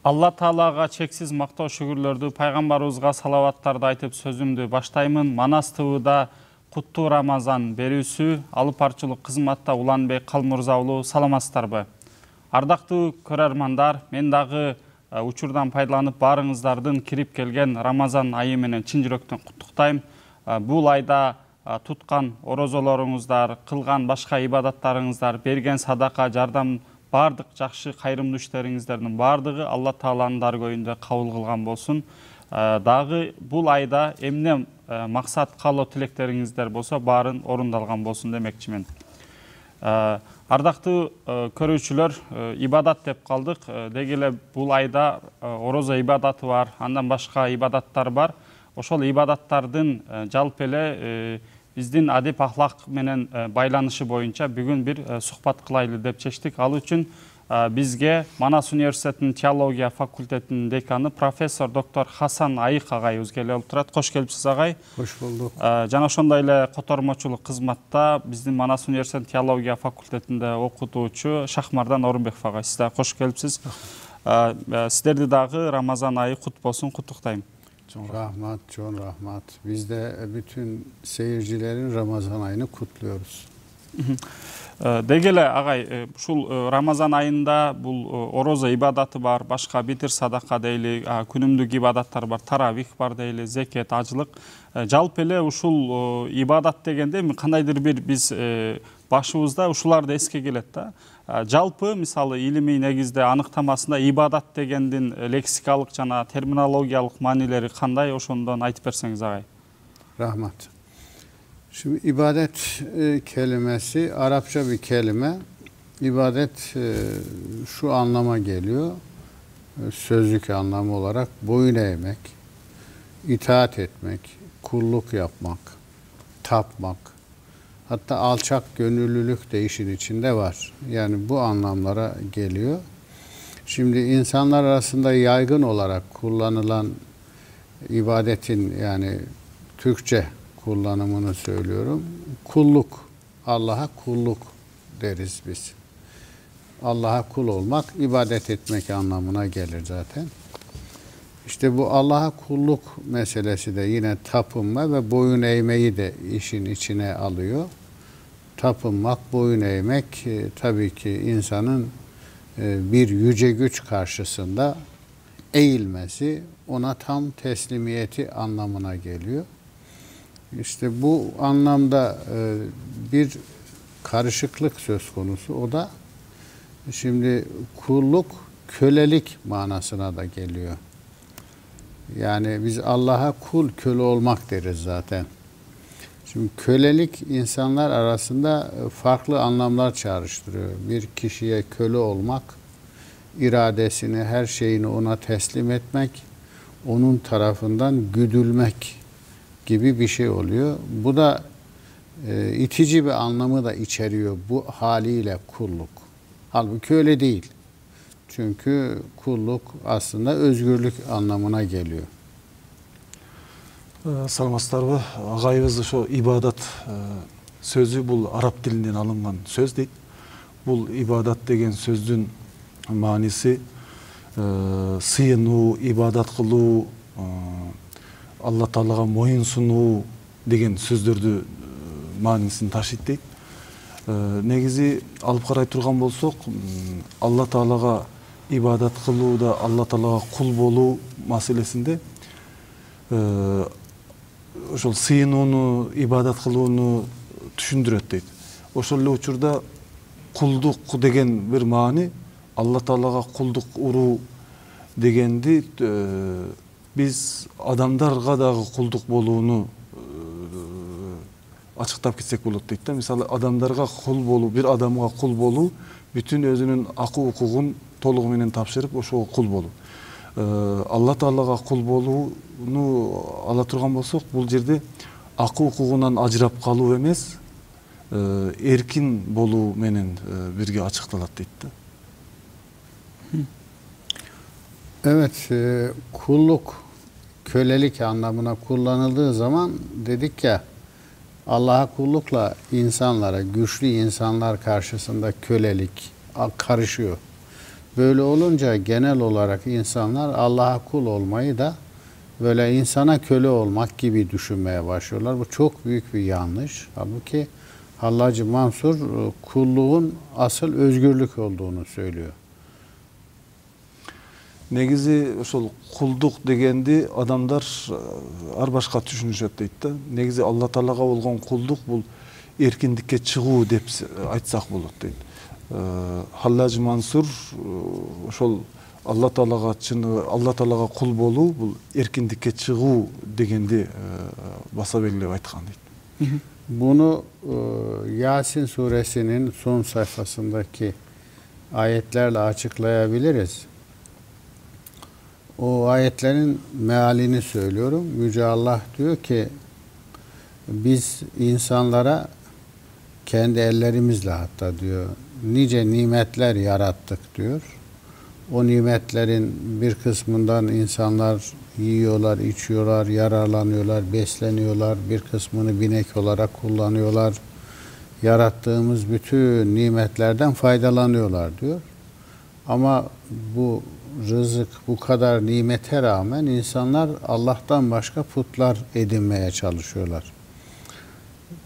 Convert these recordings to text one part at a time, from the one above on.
Алла Таалага чексиз мактоо шүгүрлөрдү, пайгамбарыбызга салаваттарды айтып сөзүмдү баштаймын. Манас ТВда куттуу Рамазан берүүсү алып барчылык кызматта Уланбек Калмурза уулу, саламатсыздарбы? Ардактуу көрөрмандар, мен дагы учурдан пайдаланып баарыңыздардын кирип келген Рамазан айы менен чын жүрөктөн куттуктайм. Бул айда туткан орозолоруңуздар, кылган башка ибадаттарыңыздар, берген садака, жардам, бардык жакшы кайрымдуу иштериңиздердин бардыгы Алла Тааланын даргөйүндө кабыл кылган болсун. Дагы бул айда эмне максат, каалоо тилектериңиздер болсо баарын орундалган болсун демекчимин. Ардактуу көрүүчүлөр, ибадат деп калдык. Деги эле бул айда орозо ибадаты бар, андан башка ибадаттар бар. Ошол ибадаттардын жалпы эле биздин адеп ахлак менен байланышы боюнча бүгүн бир сухбат кылайлы деп чечтик. Ал үчүн бизге Манас университетинин теология факультетинин деканы профессор доктор Хасан Айык агайыбыз келип турат. Кош келипсиз агай. Кош болдук. Жана ошондой эле котормочулук кызматта биздин Манас университетинин теология факультетинде окутуучу Шахмардан Орунбеков агай. Сиз да кош келипсиз. Сиздерди дагы Рамазан айы кут болсун, куттуктайм. Rahmat, çok rahmat. Biz de bütün seyircilerin Ramazan ayını kutluyoruz. Деги эле агай, ушул Рамазан айында бул орозо ибадаты бар, башка битир садака дейли, күнүмдүк ибадаттар бар, таравих бар дейли, зекет, ажылык. Жалпы эле ушул ибадат дегенде кандайдыр бир биз башыбызда ушуларды эске келет да. Жалпы мисалы илимий негизде аныктамасында ибадат дегендин лексикалык жана терминологиялык маанилери кандай, ошондон айтып берсеңиз агай. Rahmat. Şimdi ibadet kelimesi Arapça bir kelime. İbadet şu anlama geliyor. Sözlük anlamı olarak boyun eğmek, itaat etmek, kulluk yapmak, tapmak. Hatta alçak gönüllülük de işin içinde var. Yani bu anlamlara geliyor. Şimdi insanlar arasında yaygın olarak kullanılan ibadetin yani Türkçe kullanımını söylüyorum. Kulluk, Allah'a kulluk deriz biz. Allah'a kul olmak, ibadet etmek anlamına gelir zaten. İşte bu Allah'a kulluk meselesi de yine tapınma ve boyun eğmeyi de işin içine alıyor. Tapınmak, boyun eğmek tabii ki insanın bir yüce güç karşısında eğilmesi, ona tam teslimiyeti anlamına geliyor. İşte bu anlamda bir karışıklık söz konusu. O da şimdi kulluk, kölelik manasına da geliyor. Yani biz Allah'a kul, köle olmak deriz zaten. Şimdi kölelik insanlar arasında farklı anlamlar çağrıştırıyor. Bir kişiye köle olmak, iradesini, her şeyini ona teslim etmek, onun tarafından güdülmek gibi bir şey oluyor. Bu da itici bir anlamı da içeriyor bu haliyle kulluk. Halbuki öyle değil. Çünkü kulluk aslında özgürlük anlamına geliyor. Саламатсыздарбы? Агайыбыз ошо ибадат сөзү бул араб тилинен алынган сөз дейт. Бул ибадат деген сөздүн мааниси сыйынуу, ибадат кылуу, Алла Таалага моюн сунуу деген сөздөрдү маанисин ташыйт дейт. Негизи алып карай турган болсок, Алла Таалага ибадат кылуу да Алла Таалага кул болуу маселесинде ошол сыйынууну, ибадат кылууну түшүндүрөт дейт. Ошол эле учурда кулдук деген бир маани, Алла Таалага кулдук уруу дегенди биз адамдарга дагы кулдук болууну ачыктап кетсек болот дейт да. Мисалы адамдарга кул болуу, бир адамга кул болуу, бүтүн өзүнүн акы укугун толугу менен тапшырып ошого кул болуу. Алла Таалага кул болууну ала турган болсок, бул жерде акы укугунан ажырап калуу эмес, эркин болуу менен бирге ачыкталат дейт да. Evet, kulluk, kölelik anlamına kullanıldığı zaman dedik ya, Allah'a kullukla insanlara, güçlü insanlar karşısında kölelik karışıyor. Böyle olunca genel olarak insanlar Allah'a kul olmayı da böyle insana köle olmak gibi düşünmeye başlıyorlar. Bu çok büyük bir yanlış. Halbuki Hallacı Mansur kulluğun asıl özgürlük olduğunu söylüyor. Negizi ошол кулдук дегенди адамдар ар башка түшүнүшөт дейт да. Негизи Алла Таалага болгон кулдук бул эркиндикке чыгуу деп айтсак болот дейт. Халлажы Мансур ошол Алла Таалага кул болуу бул эркиндикке чыгуу дегенди баса белгилеп айткан дейт. Bunu Yasin suresinin son sayfasındaki ayetlerle açıklayabiliriz. O ayetlerin mealini söylüyorum. Yüce Allah diyor ki biz insanlara kendi ellerimizle hatta diyor nice nimetler yarattık diyor. O nimetlerin bir kısmından insanlar yiyorlar, içiyorlar, yararlanıyorlar, besleniyorlar. Bir kısmını binek olarak kullanıyorlar. Yarattığımız bütün nimetlerden faydalanıyorlar diyor. Ama bu rızık, bu kadar nimete rağmen insanlar Allah'tan başka putlar edinmeye çalışıyorlar.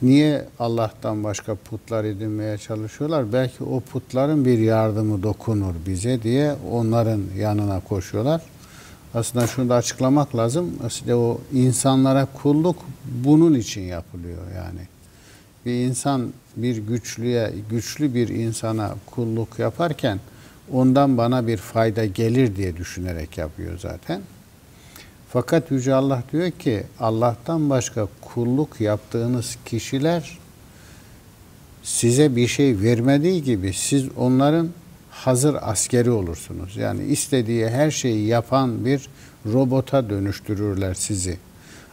Niye Allah'tan başka putlar edinmeye çalışıyorlar? Belki o putların bir yardımı dokunur bize diye onların yanına koşuyorlar. Aslında şunu da açıklamak lazım. Aslında o insanlara kulluk bunun için yapılıyor yani. Bir insan bir güçlü bir insana kulluk yaparken ondan bana bir fayda gelir diye düşünerek yapıyor zaten. Fakat Yüce Allah diyor ki Allah'tan başka kulluk yaptığınız kişiler size bir şey vermediği gibi siz onların hazır askeri olursunuz. Yani istediği her şeyi yapan bir robota dönüştürürler sizi.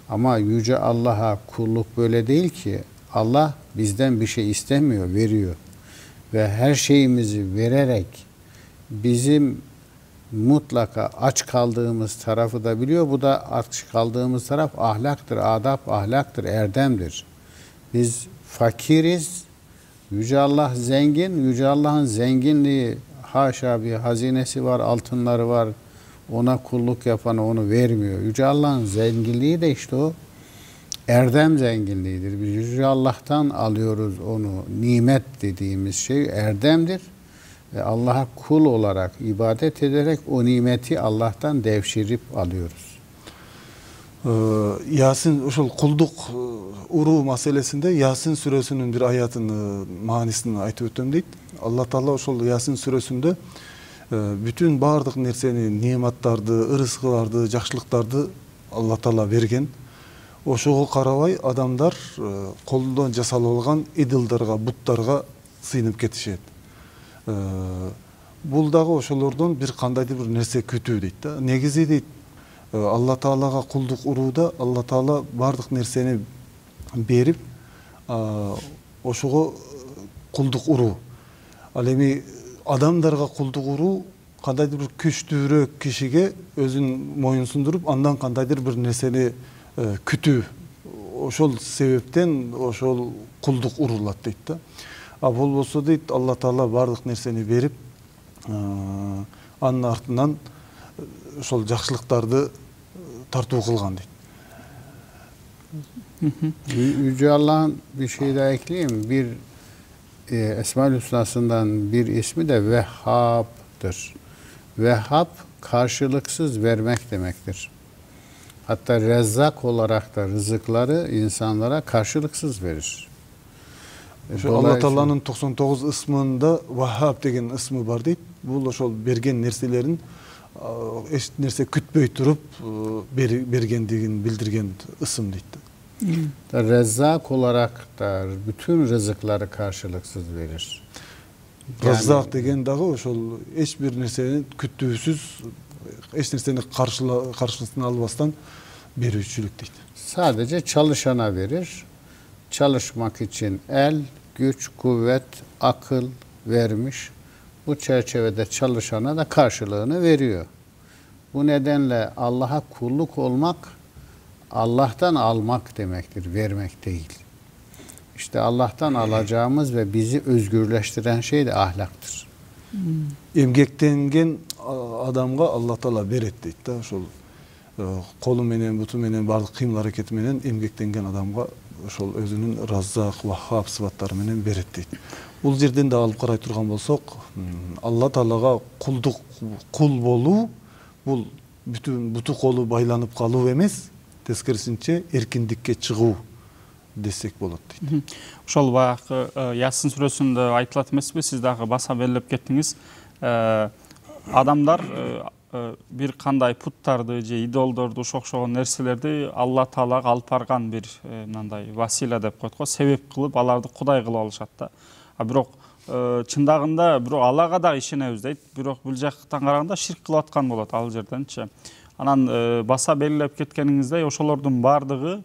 Ama Yüce Allah'a kulluk böyle değil ki. Allah bizden bir şey istemiyor, veriyor. Ve her şeyimizi vererek bizim mutlaka aç kaldığımız tarafı da biliyor. Bu da aç kaldığımız taraf ahlaktır, adab, ahlaktır, erdemdir. Biz fakiriz, Yüce Allah zengin, Yüce Allah'ın zenginliği haşa bir hazinesi var, altınları var. Ona kulluk yapana onu vermiyor. Yüce Allah'ın zenginliği de işte o erdem zenginliğidir. Biz Yüce Allah'tan alıyoruz onu. Nimet dediğimiz şey erdemdir. Ve Allah'a kul olarak, ibadet ederek o nimeti Allah'tan devşirip alıyoruz. Yasin ошол кулдук уруу маселесинде Yasin сүрөсүнүн bir ayatını maanisini айтып өтөм дейт. Allah Taala ошол Yasin сүрөсүндө bütün баардык нерсени, нематтарды, ырыскыларды, жакшылыктарды Allah Taala берген. Ошого карабай адамдар колдон жасалып алган идылдарга, буттарга сыйынып кетишет. Бул дагы ошолордон bir кандайдыр bir нерсе күтүү дейт да. Негизи дейт Алла Таалага кулдук урууда Алла Таала баардык нерсени берип, ошого кулдук уруу. Ал эми адамдарга кулдук уруу кандайдыр бир күчтүүрөөк кишиге өзүн моюнсундуруп, андан кандайдыр бир нерсени күтүү. Ошол себептен ошол кулдук урулат дейт да. А болбосо дейт Алла Таала баардык нерсени берип, анын артынан ошол жакшылыктарды тартуу кылган дейт. Yüce Allah'ın bir şey daha ekleyeyim. Bir Esma-ül Hüsna'sından bir ismi de Vehhab'dır. Vehhab karşılıksız vermek demektir. Hatta Rezzak olarak da rızıkları insanlara karşılıksız verir. Allah Taala'nın 99 isminde Vahhab degen ismi var deyt. Bul ошол берген нерселерин эч нерсе күтпөй туруп бергендигин билдирген ысым дейт. Rezzak olarak da bütün rızıkları karşılıksız verir. Rezzak degen dagı ошол эч bir нерсени күтүүсүz, эч нерсени каршылыгын албастан берүүчүлүк дейт. Sadece çalışana verir. Çalışmak için el, güç, kuvvet, akıl vermiş. Bu çerçevede çalışana da karşılığını veriyor. Bu nedenle Allah'a kulluk olmak, Allah'tan almak demektir, vermek değil. İşte Allah'tan alacağımız ve bizi özgürleştiren şey de ahlaktır. Emgektengen adamga Allah Taala beret deyt da, ошол kolu menen, butu menen, bardык кыймыл аракети менен эмгектенген адамга ошол өзүнүн Раззак, Ваххаб сыфаттары менен берет дейт. Бул жерден да алып карай турган болсок, Алла Таалага кул болуу бул бүтүн буту колу байланып калуу эмес, тескерисинче эркиндикке чыгуу десек болот дейт. Ошол баягы Ясын сүрөсүндө айтылат эмеспи, сиз дагы баса белгилеп кеттиңиз. Адамдар bir кандай путтарды же идолдорду, окшогон нерселерди Алла Таалага алып барган бир мындай васила деп койт го, себеп кылып аларды кудай кылып алышат да. Бирок чындагында бирок Аллага да ишенебиз дейт, бирок бул жактан караганда ширк кылып аткан болот ал жерденчи. Анан баса белгилеп кеткениңиздей, ошолордун бардыгы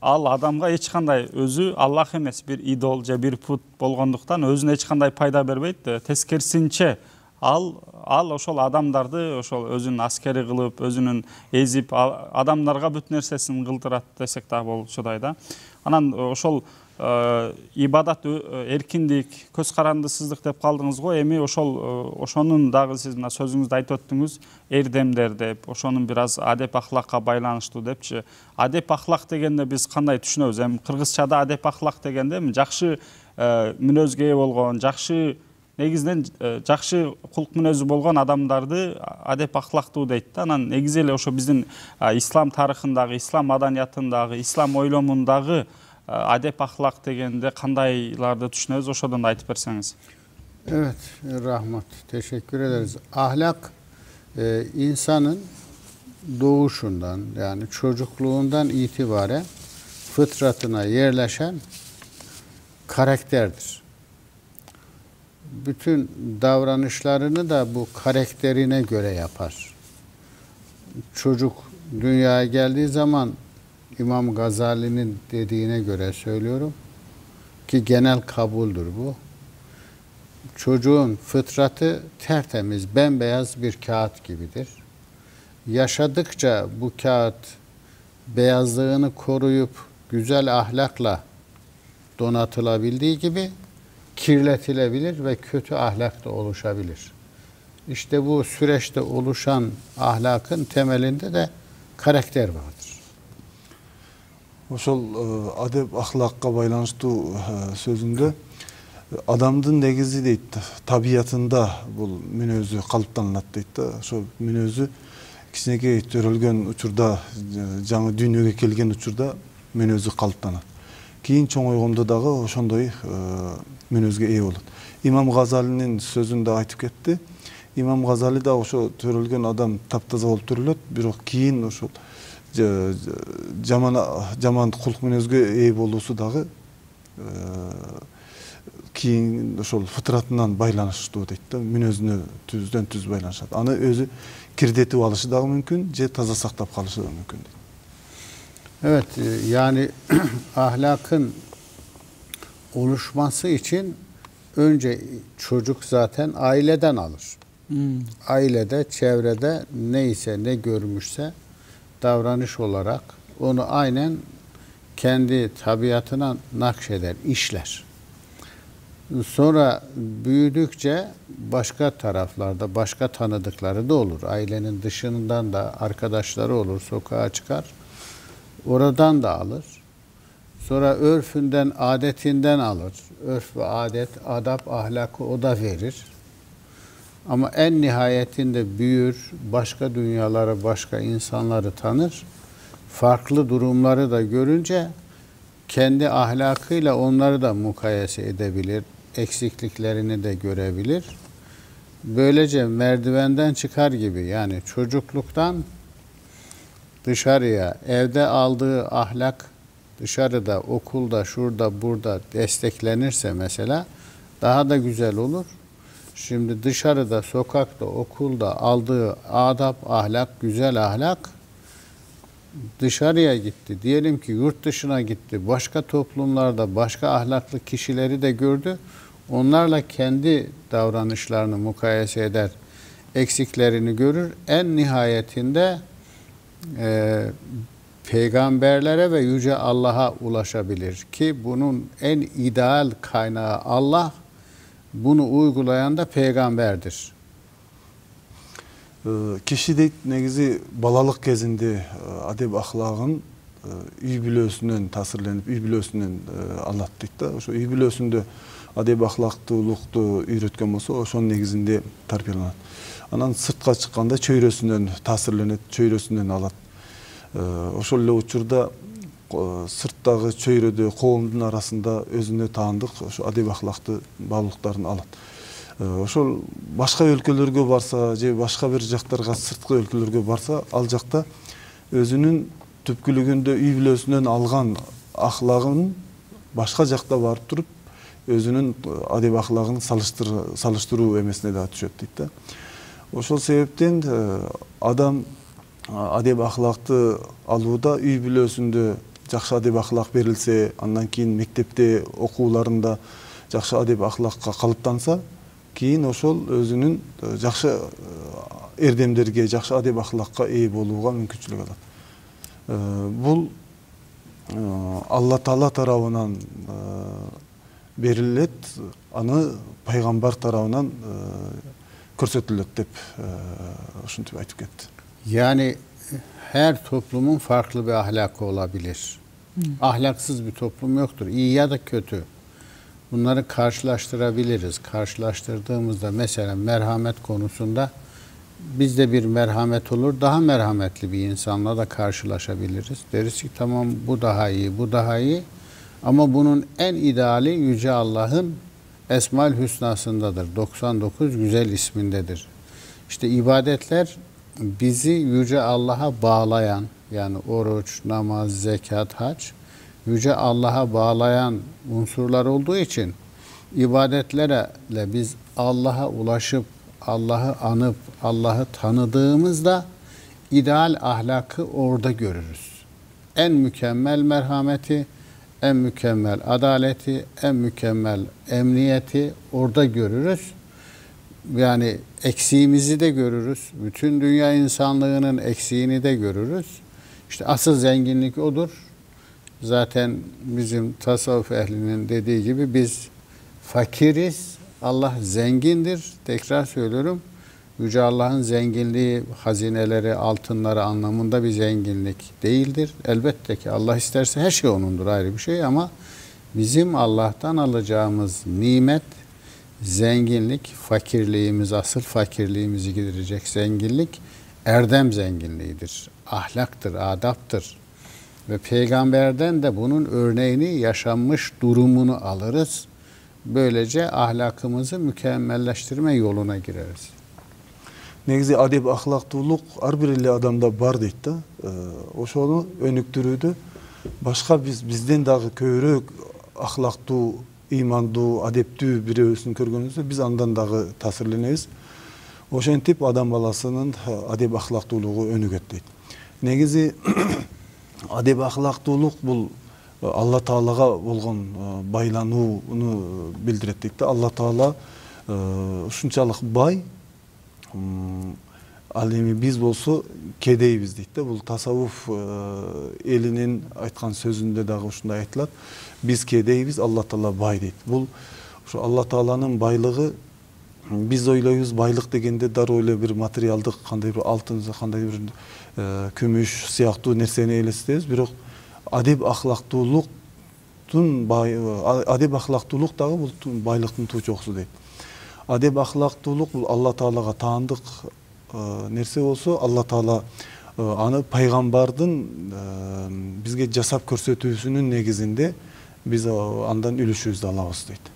ал адамга эч кандай өзү Аллах эмес, бир идол же бир пут болгондуктан өзүнө эч кандай пайда бербейт. Тескерисинче ал ошол адамдарды ошол өзүнүн аскери кылып, өзүнүн эзип, адамдарга бүт нерсесин кылдырат десек да болчудай да. Анан ошол ибадат эркиндик, көз карандысыздык деп калдыңыз го. Эми ошонун дагы сиз мына сөзүңүздө айтып өттүңүз, эрдемдер деп, ошонун бир аз адеп ахлакка байланыштуу депчи. Адеп ахлак дегенде биз кандай түшүнөбүз? Эми кыргызчада адеп ахлак дегенде жакшы мүнөзгө ээ болгон, жакшы негизинен жакшы кулк мүнөзү болгон адамдарды адеп ахлактуу дейт да. Анан негизи эле ошо биздин ислам тарыхындагы, ислам маданиятындагы, ислам ойломундагы adep ahlak degende kandaylarda düşünüyoruz, ошодон da айтып берсеңиz. Evet, Rahmat. Teşekkür ederiz. Ahlak insanın doğuşundan, yani çocukluğundan itibaren fıtratına yerleşen karakterdir. Bütün davranışlarını da bu karakterine göre yapar. Çocuk dünyaya geldiği zaman İmam Gazali'nin dediğine göre söylüyorum ki genel kabuldür bu. Çocuğun fıtratı tertemiz, bembeyaz bir kağıt gibidir. Yaşadıkça bu kağıt beyazlığını koruyup güzel ahlakla donatılabildiği gibi kirletilebilir ve kötü ahlak da oluşabilir. İşte bu süreçte oluşan ahlakın temelinde de karakter vardır. Ошол адеп ахлакка байланыштуу сөзүндө адамдын негизи дейт, табиятында бул мүнөзү калыптанат дейт да. Ошол мүнөзү кичинекей төрөлгөн учурда, жаңы дүйнөгө келген учурда мүнөзү калыптанат. Кийин чоңойгондо дагы ошондой мүнөзгө ээ болот. Имам Газалинин сөзүндө айтып кетти. Имам Газали да ошо төрөлгөн адам таптаза болуп төрөлөт, бирок кийин ошол жаман кулк мүнөзгө ээ болуусу дагы кийин ошол фытратынан байланыштуу дейт да, мүнөзүнө түздөн түз байланышат. Аны өзү кирдетип алышы дагы мүмкүн, же таза сактап калышы да мүмкүн дейт. Evet, yani ahlakın oluşması için önce çocuk zaten aileden alır. Ailede, çevrede neyse, ne görmüşse davranış olarak onu aynen kendi tabiatına nakşeder, işler. Sonra büyüdükçe başka taraflarda, başka tanıdıkları da olur. Ailenin dışından da arkadaşları olur, sokağa çıkar. Oradan da alır. Sonra örfünden, adetinden alır. Örf ve adet, adap, ahlakı o da verir. Ama en nihayetinde büyür, başka dünyaları, başka insanları tanır. Farklı durumları da görünce kendi ahlakıyla onları da mukayese edebilir. Eksikliklerini de görebilir. Böylece merdivenden çıkar gibi, yani çocukluktan dışarıya, evde aldığı ahlak dışarıda, okulda, şurada, burada desteklenirse mesela daha da güzel olur. Şimdi dışarıda, sokakta, okulda aldığı adap, ahlak, güzel ahlak dışarıya gitti. Diyelim ki yurt dışına gitti. Başka toplumlarda başka ahlaklı kişileri de gördü. Onlarla kendi davranışlarını mukayese eder. Eksiklerini görür. En nihayetinde peygamberlere ve yüce Allah'a ulaşabilir ki bunun en ideal kaynağı Allah Bunu uygulayan da peygamberdir. Kişi deyt negizi balalık kezinde adep ahlagın üy bilösünden tasirlenip, üy bilösünden alat deyt da. Oşo üy bilösünde adep ahlaktуулuktu üyretken bolsa, oşonun negizinde tarbiyalanat. Anan sırtqa çıkkanda çöyrösünden tasirlenet, çöyrösünden alat. Oşol ele uçurda sırttagı çöyrödө коомдун arasında özüne taandık, oşo adep ahlakты bağlılıklarını alat. Oşol başka өлkөлөргө barsa, же başka bir жактарга, сырткы өлкөлөргө barsa, al jakta özünün түпкүлүгүндө үй бүлөсүнөн алган ахлагын başka jakta барып туруп, özünün adep ahlagын салыштыруу эмесине да түшөт дейт да. Ошол себептен адам adep ahlakты алууда үй бүлөсүндө жакшы адеп ахлак берилсе, андан кийин мектепте окууларында жакшы адеп ахлакка калыптанса, кийин ошол өзүнүн жакшы эрдемдерге, жакшы адеп ахлакка ээ болууга мүмкүнчүлүк алат. Бул Алла Таала тарабынан берилет, аны пайгамбар тарабынан көрсөтүлөт деп ушинтип айтып кетти. Yani her toplumun farklı bir ahlakı olabilir. Ahlaksız bir toplum yoktur. İyi ya da kötü. Bunları karşılaştırabiliriz. Karşılaştırdığımızda mesela merhamet konusunda bizde bir merhamet olur. Daha merhametli bir insanla da karşılaşabiliriz. Deriz ki tamam bu daha iyi, bu daha iyi. Ama bunun en ideali Yüce Allah'ın Esma-ül Hüsna'sındadır. 99 güzel ismindedir. İşte ibadetler bizi Yüce Allah'a bağlayan, yani oruç, namaz, zekat, hac, Yüce Allah'a bağlayan unsurlar olduğu için ibadetlerle biz Allah'a ulaşıp, Allah'ı anıp, Allah'ı tanıdığımızda ideal ahlakı orada görürüz. En mükemmel merhameti, en mükemmel adaleti, en mükemmel emniyeti orada görürüz. Yani eksiğimizi de görürüz. Bütün dünya insanlığının eksiğini de görürüz. İşte asıl zenginlik odur. Zaten bizim tasavvuf ehlinin dediği gibi biz fakiriz. Allah zengindir. Tekrar söylüyorum. Yüce Allah'ın zenginliği, hazineleri, altınları anlamında bir zenginlik değildir. Elbette ki Allah isterse her şey O'nundur, ayrı bir şey, ama bizim Allah'tan alacağımız nimet, zenginlik, fakirliğimiz, asıl fakirliğimizi giderecek zenginlik erdem zenginliğidir. Ahlaktır, adaptır. Ve peygamberden de bunun örneğini, yaşanmış durumunu alırız. Böylece ahlakımızı mükemmelleştirme yoluna gireriz. Negizi adep ahlaktуулuk har bir эле адамда бар дейт да. Ошону өнүктүрүүдө башка бизден дагы көбүрөөк ahlaktуу, имандуу, адептүү бирөөсүн көргөнүбүздө биз андан дагы таасирленебиз. Ошентип адам баласынын адеп ахлактуулугу өнүгөт дейт. Негизи адеп ахлактуулук бул Алла Таалага болгон байланууну билдирет дейт да. Алла Таала ушунчалык бай, ал эми биз болсо кедейбиз дейт да. Бул тасаввуф элинин айткан сөзүндө дагы ушундай айтылат. Биз кедейбиз, Алла Таала бай дейт. Бул ушу Алла Тааланын байлыгы, биз ойлойбуз байлык дегенде дароо эле бир материалдык, кандай бир алтын, кандай бир күмүш сыяктуу нерсени элестебиз. Бирок адеп ахлактуулуктун адеп ахлактуулук дагы бул байлыктын туу чокусу дейт. Адеп ахлактуулук бул Алла Таалага таандык нерсе болсо, Алла Таала аны пайгамбардын бизге жасап көрсөтүүсүнүн негизинде биз андан үлүшүбүздү алабыз дейт.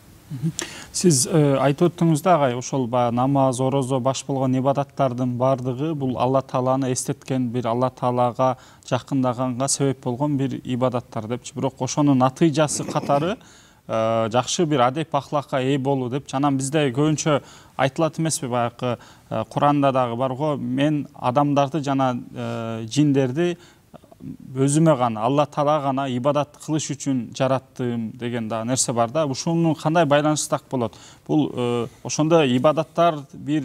Сиз айтып өттүңүз да агай, ошол намаз, орозо, баш болгон ибадаттардын бардыгы бул Алла Тааланы эстеткен, бир Алла Таалага жакындаганга себеп болгон бир ибадаттар депчи. Бирок ошонун натыйжасы катары жакшы бир адеп ахлакка ээ болуу деп, анан бизде көбүнчө айтылат эмеспи, баягы Куранда дагы бар го, мен адамдарды жана жиндерди өзүмө гана, Алла Таала гана ибадат кылыш үчүн жараттым деген да нерсе бар да. Ушунун кандай байланышы так болот? Бул ошондо ибадаттар бир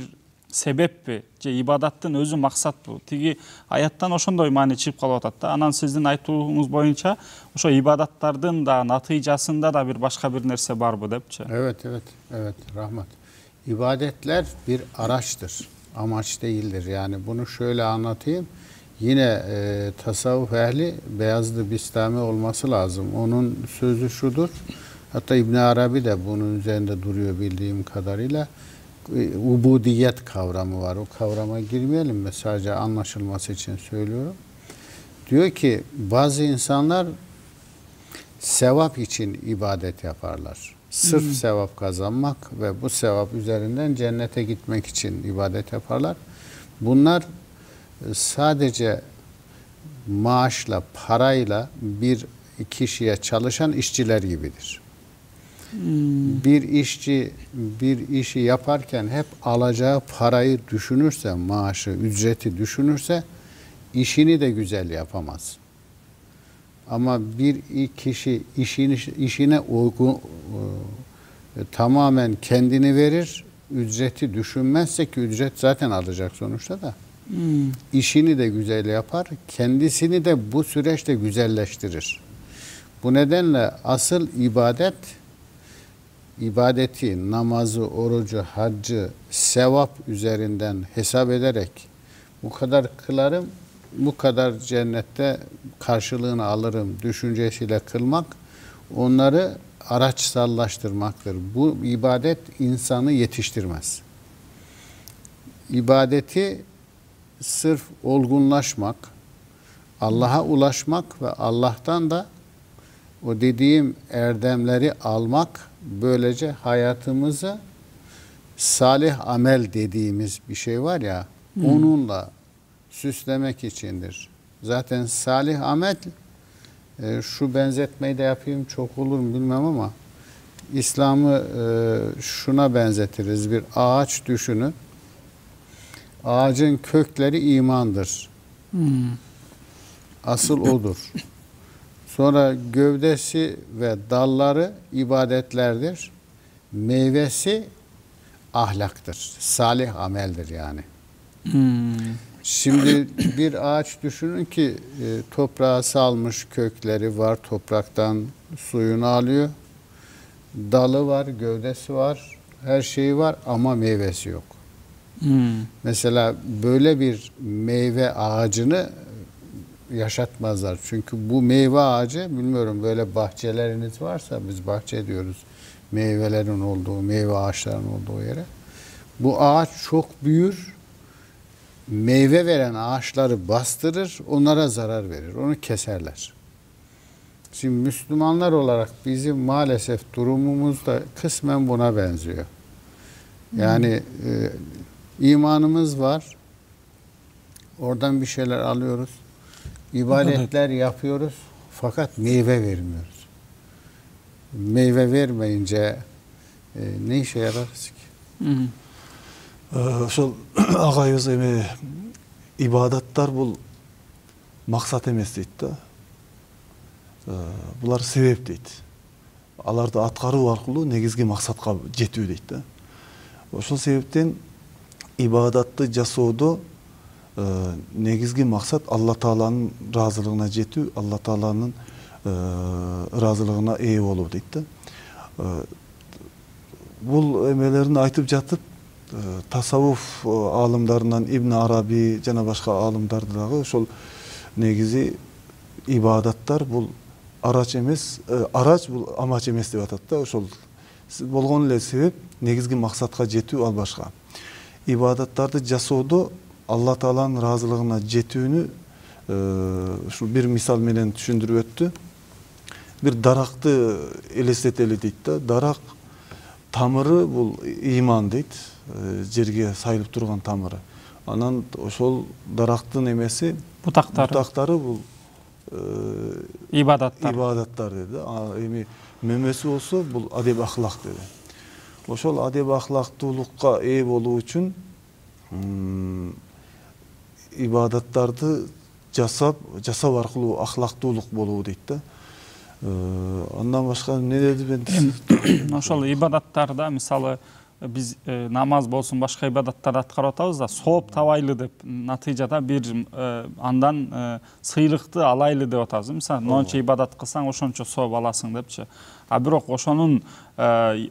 себеппи же ибадаттын өзү максатпы? Тиги аяттан ошондой маани чыгып калып атат да. Анан сиздин айтууңуз боюнча ошо ибадаттардын да натыйжасында да bir başka bir нерсе барбы депчи? Evet, rahmet. İbadetler bir araçtır, amaç değildir. Yani bunu şöyle anlatayım. Yine tasavvuf ehli Beyazıt Bistami olması lazım. Onun sözü şudur. Hatta İbn Arabi de bunun üzerinde duruyor bildiğim kadarıyla. Ubudiyet kavramı var. O kavrama girmeyelim mi? Sadece anlaşılması için söylüyorum. Diyor ki bazı insanlar sevap için ibadet yaparlar. Sırf sevap kazanmak ve bu sevap üzerinden cennete gitmek için ibadet yaparlar. Bunlar sadece maaşla, parayla bir kişiye çalışan işçiler gibidir. Bir işçi bir işi yaparken hep alacağı parayı düşünürse, maaşı, ücreti düşünürse işini de güzel yapamaz. Ama bir kişi işine uygun tamamen kendini verir, ücreti düşünmezse ki ücret zaten alacak sonuçta da. İşini de güzel yapar, kendisini de bu süreçte güzelleştirir. Bu nedenle asıl ibadeti, namazı, orucu, haccı, sevap üzerinden hesap ederek bu kadar kılarım, bu kadar cennette karşılığını alırım düşüncesiyle kılmak, onları araçsallaştırmaktır. Bu ibadet insanı yetiştirmez. İbadeti sırf olgunlaşmak, Allah'a ulaşmak ve Allah'tan da o dediğim erdemleri almak, böylece hayatımızı salih amel dediğimiz bir şey var ya, onunla süslemek içindir. Zaten salih amel, şu benzetmeyi de yapayım, çok olur mu bilmem ama İslam'ı şuna benzetiriz. Bir ağaç düşünün. Ağacın kökleri imandır. Asıl odur. Sonra gövdesi ve dalları ibadetlerdir. Meyvesi ahlaktır. Salih ameldir yani. Şimdi bir ağaç düşünün ki toprağa salmış, kökleri var, topraktan suyunu alıyor. Dalı var, gövdesi var, her şeyi var ama meyvesi yok. Mesela böyle bir meyve ağacını yaşatmazlar. Çünkü bu meyve ağacı, bilmiyorum böyle bahçeleriniz varsa, biz bahçe diyoruz meyvelerin olduğu, meyve ağaçlarının olduğu yere. Bu ağaç çok büyür, meyve veren ağaçları bastırır, onlara zarar verir, onu keserler. Şimdi Müslümanlar olarak bizim maalesef durumumuz da kısmen buna benziyor. Yani imanımız var, oradan bir şeyler alıyoruz, ibadetler yapıyoruz fakat meyve vermiyoruz. Meyve vermeyince ne işe yararız ki? Ошол агайыбыз эми ибадаттар бул максат эмес дейт да. Булар себеп дейт. Аларды аткаруу аркылуу негизги максатка жетүү дейт да. Ошол себептен ибадатты жасоодо негизги максат Алла Тааланын ыраазылыгына жетүү, Алла Тааланын ыраазылыгына ээ болуу дейт да. Бул эмелерин айтып жатып tasavvuf alımlarından İbn Arabi жана башка алымдарды дагы ошол негизи ибадаттар бул арач эмес, арач бул амач эмес деп атат да. Ошол болгон эле себеп, негизги максатка жетүү ал башка. Ибадаттарды жасоодо Алла Тааланын ыраазылыгына жетүүнү ушул бир мисал менен түшүндүрүп өттү. Бир даракты элестетели дейт да. Дарак тамыры бул иман дейт. Жерге сайылып турган тамыры. Анан ошол дарактын эмеси бутактары бул ибадаттар деди. Эми мөмөсү болсо бул адеп ахлак деди. Ошол адеп ахлактуулукка ээ болуу үчүн ибадаттарды жасап аркылуу ахлактуулук болуу дейт да. Андан башка эмне деди мен? Ошол ибадаттарда мисалы biz namaz bolsun başka ibadattарды аткарып атабыз да сооп табайлы деп натыйжада бир андан сыйлыкты алайлы деп атабыз. Мисалы монча ибадат кылсаң ошончо сооп аласың депчи. А бирок ошонун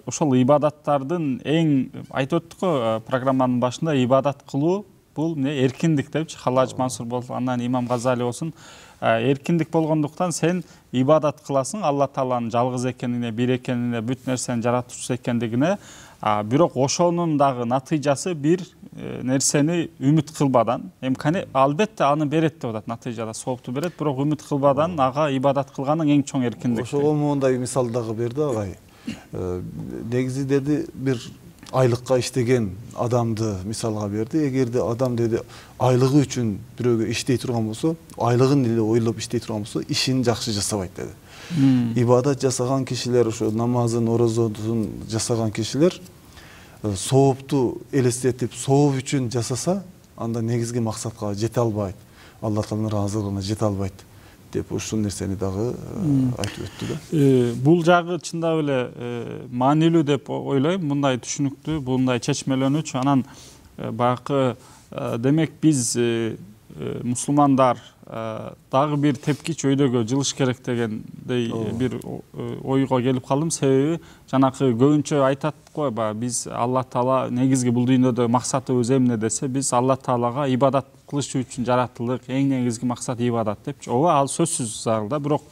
ошол ибадаттардын эң айтып өттүк го программанын башында ибадат кылуу бул эмне эркиндик депчи. Халлаж Мансур болсун, андан Имам Газали болсун. Эркиндик болгондуктан сен ибадат кыласың Алла Тааланын жалгыз экенине, бир экенине, бүт нерсени жаратуучусу экендигине. Бирок ошонун дагы натыйжасы бир нерсени үмүт кылбадан, эми албетте аны берет деп атат, натыйжада соопту берет, бирок үмүт кылбадан ага ибадат кылганың эң чоң эркиндик. Ошого моундай мисал дагы берди агай. Негизи деди бир айлыкка иштеген адамды мисалга берди. Эгерде адам деди айлыгы үчүн бирөөгө иштей турган болсо, айлыгын эле ойлоп иштей турган болсо, ишин жакшы жасабайт деди. Ибадат жасаган кишилер, ошо намазын, орозодун жасаган кишилер соопту элестетип, сооп үчүн жасаса, анда негизги максатка жете албайт. Алла Тааланын ыраазылыгына жете албайт деп ушул нерсени дагы айтып өттү да. Бул жагы чындап эле маанилүү деп ойлойм. Мындай түшүнүктүү, мындай чечмелөнүүчү. Анан баягы демек биз мусулмандар дагы бир тепкич өйдөгө жылыш керек дегендей бир ойго келип калдым. Себеби жанакы көбүнчө айтат го, биз Алла Таала негизги бул дүйнөдө максатыбыз эмне десе, биз Алла Таалага ибадат кылыш үчүн жаратылдык, эң негизги максат ибадат депчи. Ооба, ал сөзсүз зарыл да, бирок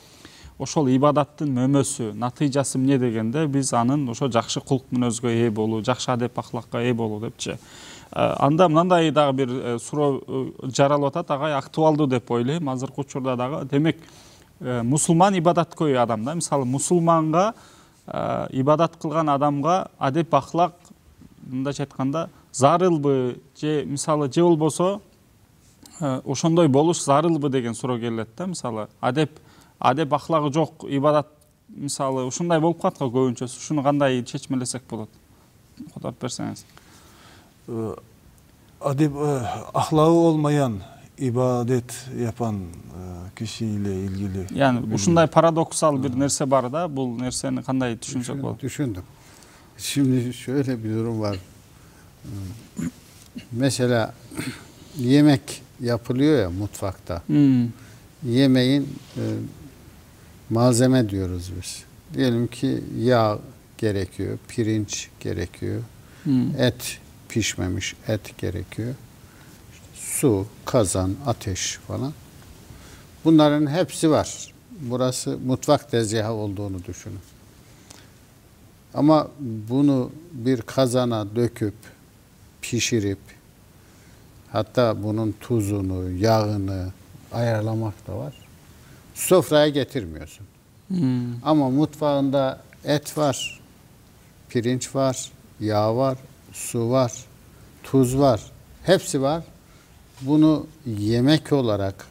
ошол ибадаттын мөмөсү, натыйжасы эмне дегенде, биз анын ошо жакшы кулк мүнөзгө ээ болуу, жакшы адеп ахлакка ээ болуу депчи. Анда мындай дагы бир суроо жаралып атат, агай актуалдуу деп ойлойм азыркы учурда дагы. Демек, мусулман ибадаткөй адам да, мисалы мусулманга ибадат кылган адамга адеп ахлак мындайча айтканда зарылбы, же мисалы же болбосо ошондой болуш зарылбы деген суроо келет да. Мисалы адеп ахлагы жок ибадат мисалы ушундай болуп калат го көбүнчөсү. Ушуну кандай чечмелесек болот? Которуп берсеңиз. Адеп ахлагы болмаян ибадет япан киши эле илгили. Yani ушундай парадоксал bir нерсе бар да, бул нерсени кандай түшүнсөк болот? Düşündüm. Şimdi şöyle bir durum var. Mesela yemek yapılıyor ya mutfakta. Yemeğin malzeme diyoruz biz. Diyelim ki yağ gerekiyor, pirinç gerekiyor, et pişmemiş et gerekiyor. İşte su, kazan, ateş falan. Bunların hepsi var. Burası mutfak tezgahı olduğunu düşünün. Ama bunu bir kazana döküp, pişirip, hatta bunun tuzunu, yağını ayarlamak da var. Sofraya getirmiyorsun. Ama mutfağında et var, pirinç var, yağ var, su var, tuz var. Hepsi var. Bunu yemek olarak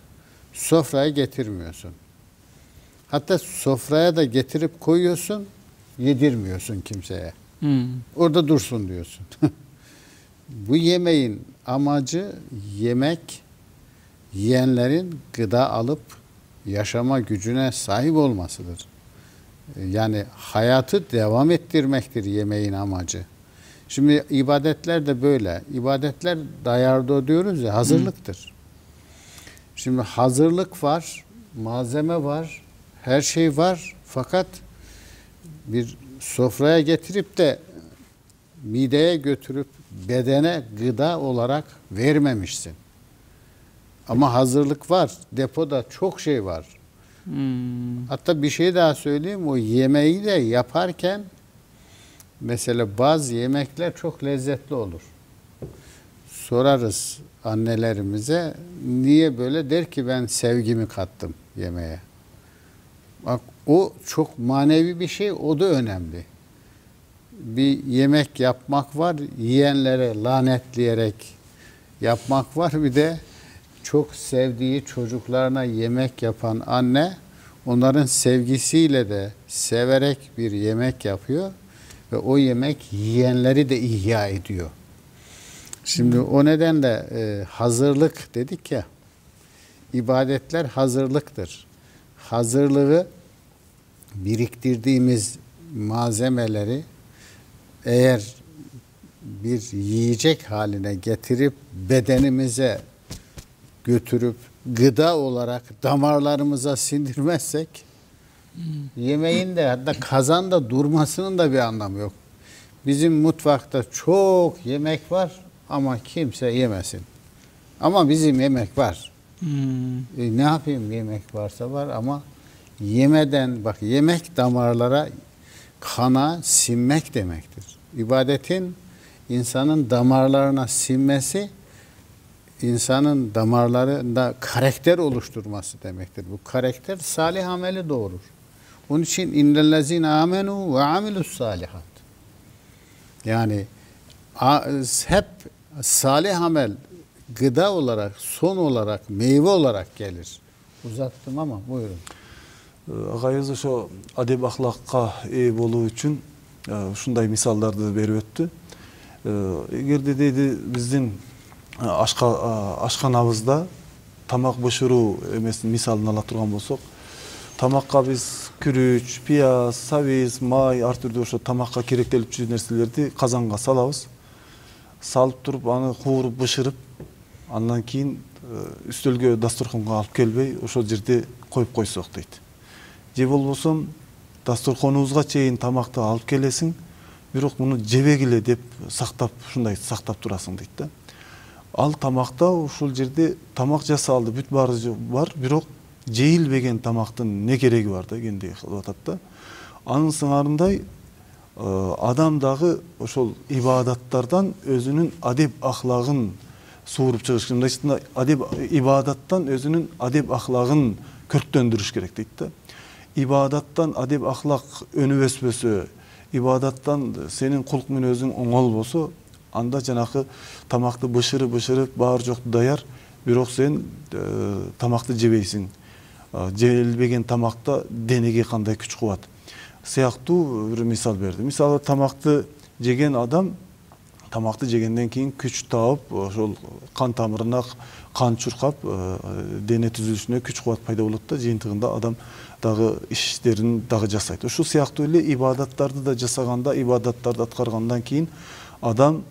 sofraya getirmiyorsun. Hatta sofraya da getirip koyuyorsun, yedirmiyorsun kimseye. Orada dursun diyorsun. Bu yemeğin amacı yemek, yiyenlerin gıda alıp yaşama gücüne sahip olmasıdır. Yani hayatı devam ettirmektir yemeğin amacı. Şimdi ibadetler de böyle. İbadetler dayardo diyoruz ya, hazırlıktır. Şimdi hazırlık var, malzeme var, her şey var. Fakat bir sofraya getirip de mideye götürüp bedene gıda olarak vermemişsin. Ama hazırlık var. Depoda çok şey var. Hatta bir şey daha söyleyeyim. O yemeği de yaparken mesela bazı yemekler çok lezzetli olur. Sorarız annelerimize, niye böyle? Der ki ben sevgimi kattım yemeğe. Bak, o çok manevi bir şey, o da önemli. Bir yemek yapmak var, yiyenlere lanetleyerek yapmak var. Bir de çok sevdiği çocuklarına yemek yapan anne, onların sevgisiyle de severek bir yemek yapıyor ve o yemek yiyenleri de ihya ediyor. Şimdi o nedenle hazırlık dedik ya, ibadetler hazırlıktır. Hazırlığı biriktirdiğimiz malzemeleri eğer bir yiyecek haline getirip bedenimize götürüp gıda olarak damarlarımıza sindirmezsek yemeğin de hatta kazanda durmasının da bir anlamı yok. Bizim mutfakta çok yemek var ama kimse yemesin. Ama bizim yemek var. Ne yapayım, yemek varsa var ama yemeden, bak, yemek damarlara, kana sinmek demektir. İbadetin insanın damarlarına sinmesi, insanın damarlarında karakter oluşturması demektir. Bu karakter salih ameli doğurur. Onun için innellezine amenu ve amilus salihat. Yani hep salih amel gıda olarak, son olarak, meyve olarak gelir. Uzattım ama buyurun. Agayız ошо адеп ахлакка ээ болуу үчүн ушундай мисалдарды берип өттү. Эгерде дейди биздин ашканабызда тамак бышыруу эмесин мисалын ала турган болсок, тамакка биз күрүч, пияз, сабиз, май, ар түрдүү ошо тамакка керектелип жүргөн нерселерди казанга салабыз. Салып туруп аны кууруп бышырып, андан кийин үстөлгө, дасторконго алып келбей ошол жерде коюп койсок дейт. Же болбосо дасторконубузга чейин тамакты алып келесиң, бирок муну жебегиле деп сактап, ушундай сактап турасың дейт да. Ал тамакта ушул жерде тамак жасалды, бүт баары бар, бирок жейилбеген тамактын не кереги бар да, дегендей кылып атат да. Анын сыңарындай адам дагы ошол ибадаттардан өзүнүн адеп ахлагын сууруп чыгыш, мындайча адеп ибадаттан өзүнүн адеп ахлагын көрктөндүрүш керек дейт да. Ibadattан адеп ахлак өнүп өспөсө, ibadattан сенин кулк мүнөзүң оңол болсо, анда жанакы тамакты бышырып баар жокту даяр, бирок сен тамакты жебейсиң. Жебелбеген тамакта денеге кандай күч кубат сыяктуу бир мисал берди. Мисалы тамакты жеген адам тамакты жегенден кийин күч таап, ошол кан тамырына кан чуркап, дене түзүлүшүнө күч кубат пайда болот да, жыйынтыгында адам дагы иштерин дагы жасайт. Ушул сыяктуу эле ибадаттарды да жасаганда, ибадаттарды аткаргандан кийин адам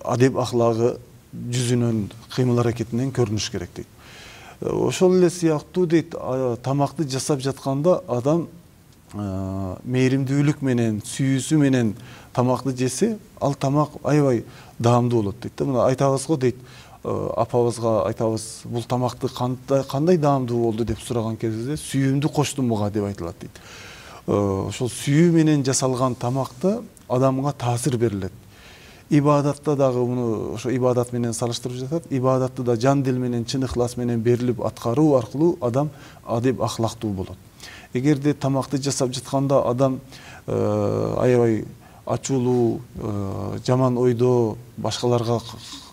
адеп ахлагы жүзүнөн, кыймыл аракетинен көрүнүш керек дейт. Ошол эле сыяктуу дейт, тамакты жасап жатканда адам мээримдүүлүк менен, сүйүүсү менен тамакты жесе, ал тамак аябай даамдуу болот дейт. Мына айтабыз го дейт, апабызга айтабыз, бул тамакты кандай даамдуу болду деп сураган кезде, сүйүүмдү коштум буга деп айтылат дейт. Ошол сүйүү менен жасалган тамакта адамга таасир берилет. Ибадатта дагы муну ошо ибадат менен салыштырып жатат. Ибадатты да жан дил менен, чын ыхлас менен берилип аткаруу аркылуу адам адеп ахлактуу болот. Эгерде тамакты жасап жатканда адам аябай ачуулуу, жаман ойдо, башкаларга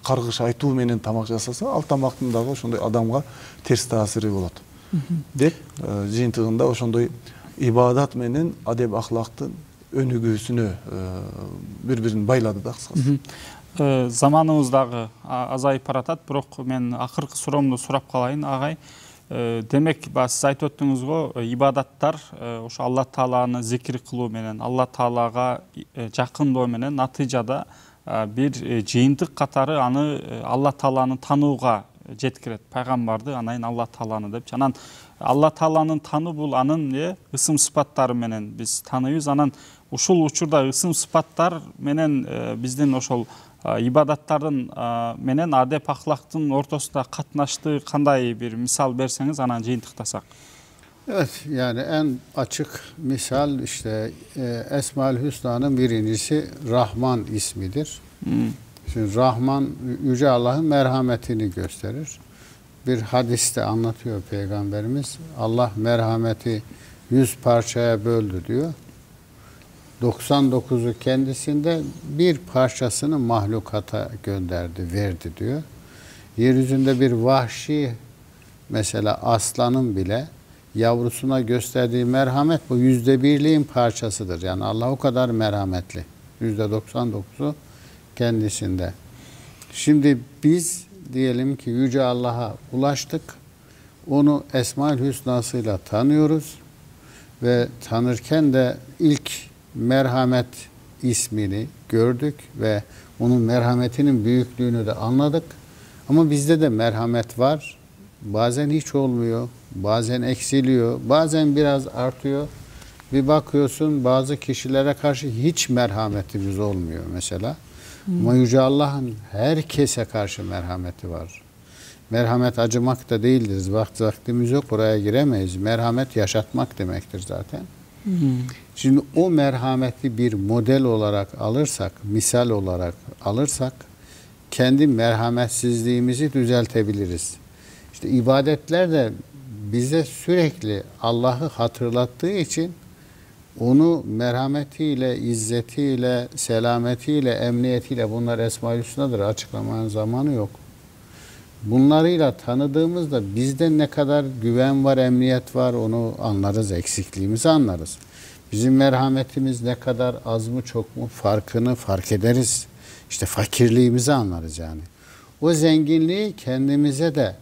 каргыш айтуу менен тамак жасаса, ал тамактын дагы ошондой адамга терс таасири болот. Деп жыйынтыгында ошондой ибадат менен адеп ахлактын өнүгүүсүнө бири-бирин байлады да кыскасы. Заманыбыз дагы азайып баратат, бирок мен акыркы суроомду сурап калайын, агай. Демек, сиз айтып өттүңүз го, ибадаттар ошо Алла Тааланы зикир кылуу менен, Алла Таалага жакындоо менен натыйжада бир жыйынтык катары аны Алла Тааланы танууга жеткирет. Пайгамбарды, анан Алла Тааланы деп. Анан Алла Тааланын тануу бул анын ысым сыпаттары менен биз таныйбыз. Анан ушул учурда ысым сыпаттар менен биздин ошол ибадаттардын менен адеп ахлактын ортосунда катнашты кандай bir misal берсеңиz, анан жыйынтыктасак. Evet, yani en açık misal işte Esma-ül Hüsna'nın birincisi Rahman ismidir. Şimdi Rahman Yüce Allah'ın merhametini gösterir. Bir hadiste anlatıyor Peygamberimiz. Allah merhameti 100 parçaya böldü diyor. 99'u kendisinde, bir parçasını mahlukata gönderdi, verdi diyor. Yeryüzünde bir vahşi, mesela aslanın bile yavrusuna gösterdiği merhamet bu %1'liğin parçasıdır. Yani Allah o kadar merhametli. %99'u kendisinde. Şimdi biz diyelim ki Yüce Allah'a ulaştık. Onu Esma-ül Hüsna'sıyla tanıyoruz. Ve tanırken de ilk merhamet ismini gördük ve onun merhametinin büyüklüğünü de anladık. Ama bizde de merhamet var. Bazen hiç olmuyor, bazen eksiliyor, bazen biraz artıyor. Bir bakıyorsun bazı kişilere karşı hiç merhametimiz olmuyor mesela. Ama Yüce Allah'ın herkese karşı merhameti var. Merhamet acımak da değildir. Vaktimiz yok, buraya giremeyiz. Merhamet yaşatmak demektir zaten. Şimdi o merhameti bir model olarak alırsak, misal olarak alırsak kendi merhametsizliğimizi düzeltebiliriz. İşte ibadetler de bize sürekli Allah'ı hatırlattığı için onu merhametiyle, izzetiyle, selametiyle, emniyetiyle, bunlar Esma-ül Hüsna'dır, açıklamanın zamanı yok. Bunlarıyla tanıdığımızda bizde ne kadar güven var, emniyet var onu anlarız, eksikliğimizi anlarız. Bizim merhametimiz ne kadar az mı çok mu farkını fark ederiz. İşte fakirliğimizi anlarız yani. O zenginliği kendimize de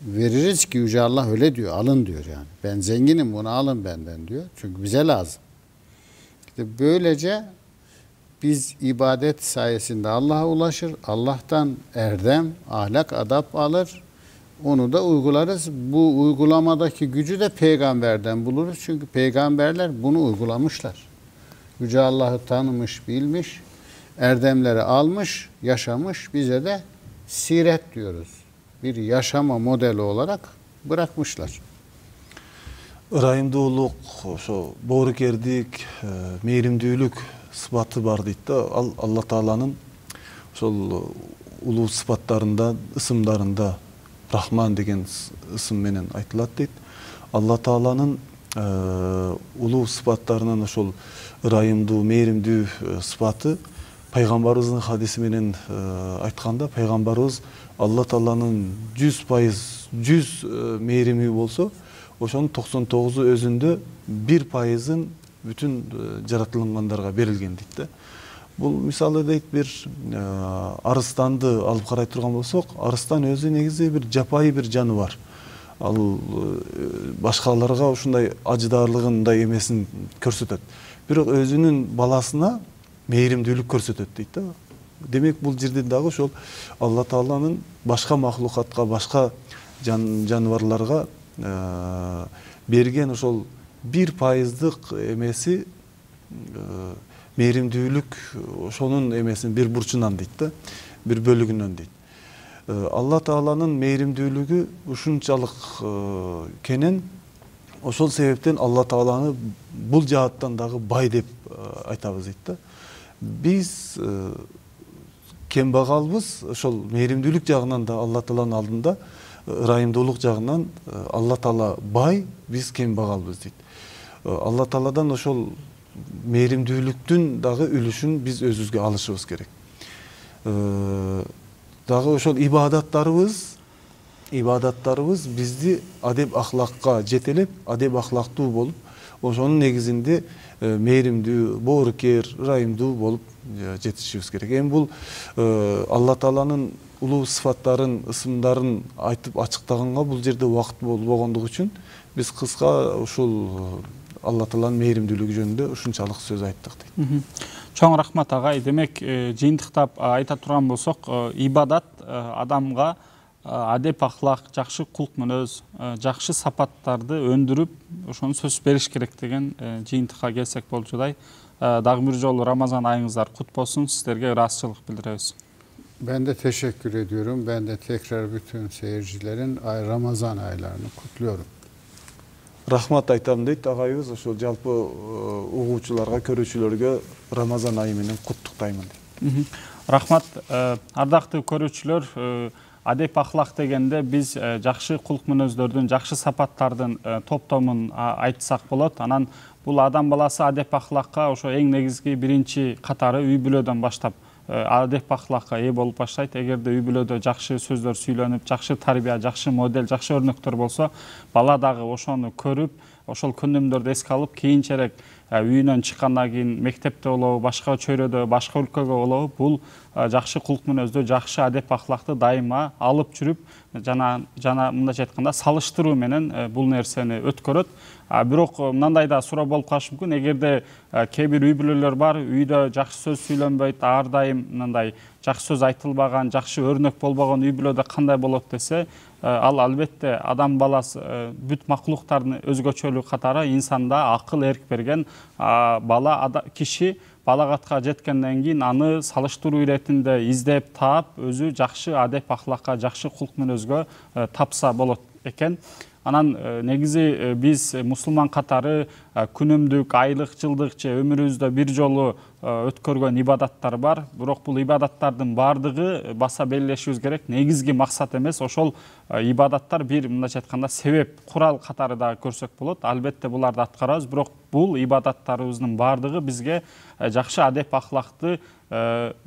veririz ki Yüce Allah öyle diyor, alın diyor yani. Ben zenginim, bunu alın benden diyor. Çünkü bize lazım. İşte böylece biz ibadet sayesinde Allah'a ulaşır, Allah'tan erdem, ahlak, adap alır, onu da uygularız. Bu uygulamadaki gücü de peygamberden buluruz. Çünkü peygamberler bunu uygulamışlar. Yüce Allah'ı tanımış, bilmiş, erdemleri almış, yaşamış, bize de siret diyoruz. Bir yaşama modeli olarak bırakmışlar. Ырайымдуулук, ошо боорукердик, мээримдүүлүк сыпаты бар дейт да. Ал Алла Тааланын ошол улуу сыпаттарында, ысымдарында Рахман деген ысым менен айтылат дейт. Алла Тааланын улуу сыпаттарынан ошол ырайымдуу, мээримдүү сыпаты пайгамбарыбыздын хадиси менен айтканда, пайгамбарыбыз Алла Тааланын 100% мээрими болсо, ошонун 99'u өзүндө 1%'ын бүтүн жаратылгандарга берилген дейт да. Бул мисалы дейт бир арыстанды алып карай турган болсок, арыстан өзү негизи бир жапайы бир жаныбар. Ал башкаларга ушундай ажыдаарлыгындай эмесин көрсөтөт. Бирок өзүнүн баласына мээримдүүлүк көрсөтөт дейт да. Демек бул жерде дагы ошол Алла Тааланын башка махлукатка, башка жаныбарларга берген ошол 1%'lık эмеси, мээримдүүлүк ошонун эмесин бир бурчунан дейт да, бир бөлүгүнөн дейт. Алла Тааланын мээримдүүлүгү ушунчалык кенен, ошол себептен Алла Тааланы бул жааттан дагы бай деп айтабыз дейт да. Биз кембагалбыз, ошол мээримдүүлүк жагынан да Алла Тааланын алдында, ырайымдуулук жагынан Алла Таала бай, биз кембагалбыз дейт. Алла Тааладан ошол мээримдүүлүктүн дагы үлүшүн биз өзүбүзгө алышыбыз керек. Дагы ошол ибадаттарыбыз бизди адеп ахлакка жетелеп, адеп ахлактуу болуп, ошонун негизинде мээримдүү, боорукер, ырайымдуу болуп жетишибиз керек. Эми бул Алла Тааланын улуу сыфаттарын, ысымдарын айтып ачыктаганга бул жерде убакыт болбогондугу үчүн биз кыска ушул Алла Тааланын мээримдүүлүгү жөнүндө ушунчалык сөз айттык дейт. Чоң рахмат агай. Демек, жыйынтыктап айта турган болсок, ибадат адамга адеп ахлак, жакшы кулк мүнөз, жакшы сапаттарды өндүрүп, ошону сөз бериш керек деген жыйынтыкка келсек болчудай. Дагы бир жолу Рамазан айыңыздар кут болсун. Sizlerге ыраазычылык билдиребиz. Ben de teşekkür ediyorum. Ben de tekrar bütün seyircilerin Ramazan aylarını kutluyorum. Рахмат айтам дейт агайыбыз, ошол жалпы угуучуларга, көрүүчүлөргө Рамазан айы менен куттуктаймын дейт. Рахмат. Ардактуу көрүүчүлөр, адеп ахлак дегенде биз жакшы кулк мүнөздөрдүн, жакшы сапаттардын топтомун айтсак болот. Анан бул адам баласы адеп ахлакка ошо эң негизги биринчи катары үй бүлөдөн баштап адеп ахлакка ээ болуп баштайт. Эгерде үй бүлөдө жакшы сөздөр сүйлөнүп, жакшы тарбия, жакшы модель, жакшы өрнөктөр болсо, бала дагы ошону көрүп, ошол күнөмдөрдү эске алып, кийинчерээк үйүнөн чыккандан кийин мектепте болобу, башка чөйрөдө, башка өлкөгө болобу, бул жакшы кулк мүнөздү, жакшы адеп ахлакты дайыма алып жүрүп, жана мындайча айтканда салыштыруу менен бул нерсени өткөрөт. Бирок мындай да суроо болуп калышы мүмкүн. Эгерде кээ бир үй бүлөлөр бар, үйдө жакшы сөз сүйлөнбөйт, ар дайым мындай жакшы сөз айтылбаган, жакшы өрнөк болбогон үй бүлөдө кандай болот десе, ал албетте адам баласы бүт макулуктардын өзгөчөлүгү катары инсанда акыл эрк берген киши балагатка жеткенден кийин аны салыштыруу иретинде издеп таап, өзү жакшы адеп ахлакка, жакшы кулк мүнөзгө тапса болот экен. Анан негизи биз мусулман катары күнүмдүк, айлык, жылдык же өмүрүбүздө бир жолу өткөргөн ибадаттар бар. Бирок бул ибадаттардын баардыгы баса белгилешибиз керек, негизги максат эмес. Ошол ибадаттар бир мындайча айтканда себеп, курал катары да көрсөк болот. Албетте буларды аткарабыз, бирок бул ибадаттарыбыздын баардыгы бизге жакшы адеп ахлакты,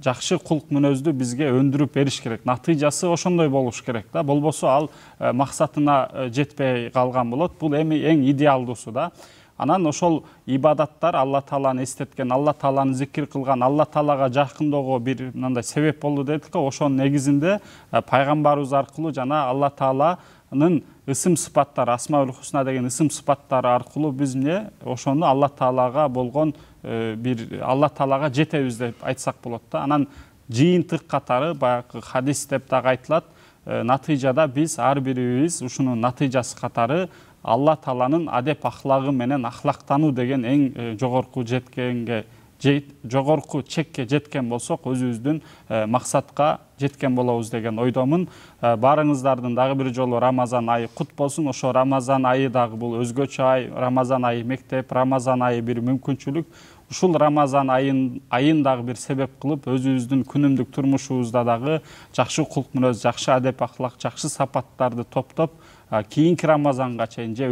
жакшы кулк мүнөздү бизге өндүрүп бериш керек. Натыйжасы ошондой болуш керек да. Болбосо ал максатына жетпей калган болот. Бул эми эң идеалдуусу да. Анан ошол ибадаттар Алла Тааланы эстеткен, Алла Тааланы зикир кылган, Алла Таалага жакындоого бир мындай себеп болду дедик го. Ошонун негизинде пайгамбарыбыз аркылуу жана Алла Тааланын ысым сыпаттары, Асмаул Хусна деген ысым сыпаттары аркылуу биз ошону Алла Таалага болгон бир Алла Таалага жетебиз деп айтсак болот да. Анан жыйынтык катары баягы хадис деп дагы айтылат. Натыйжада биз ар бирибиз ушунун натыйжасы катары Алла Тааланын адеп ахлагы менен ахлактануу деген эң жогорку чекке жеткен болсок, өзүбүздүн максатка жеткен болобуз деген ойдомун. Баарыңыздардын дагы бир жолу Рамазан айы кут болсун. Ошо Рамазан айы дагы бул өзгөчө ай, Рамазан айы мектеп, Рамазан айы бир мүмкүнчүлүк. Ушул Рамазан айын дагы бир себеп кылып, өзүбүздүн күнүмдүк турмушубузда дагы жакшы кулк мүнөз, жакшы адеп ахлак, жакшы сапаттарды топтоп, кийинки Рамазанга чейин же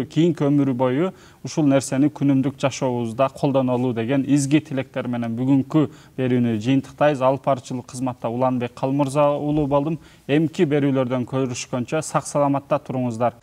кийинки өмүрү бою ушул нерсени күнүмдүк жашообузда колдонолу деген изги тилектер менен бүгүнкү берүүнү жыйынтыктайбыз. Алып баруучулук кызматта Уланбек Калмырза уулу болдум. Эмки берүүлөрдөн көрүшкөнчө сак саламатта туруңуздар.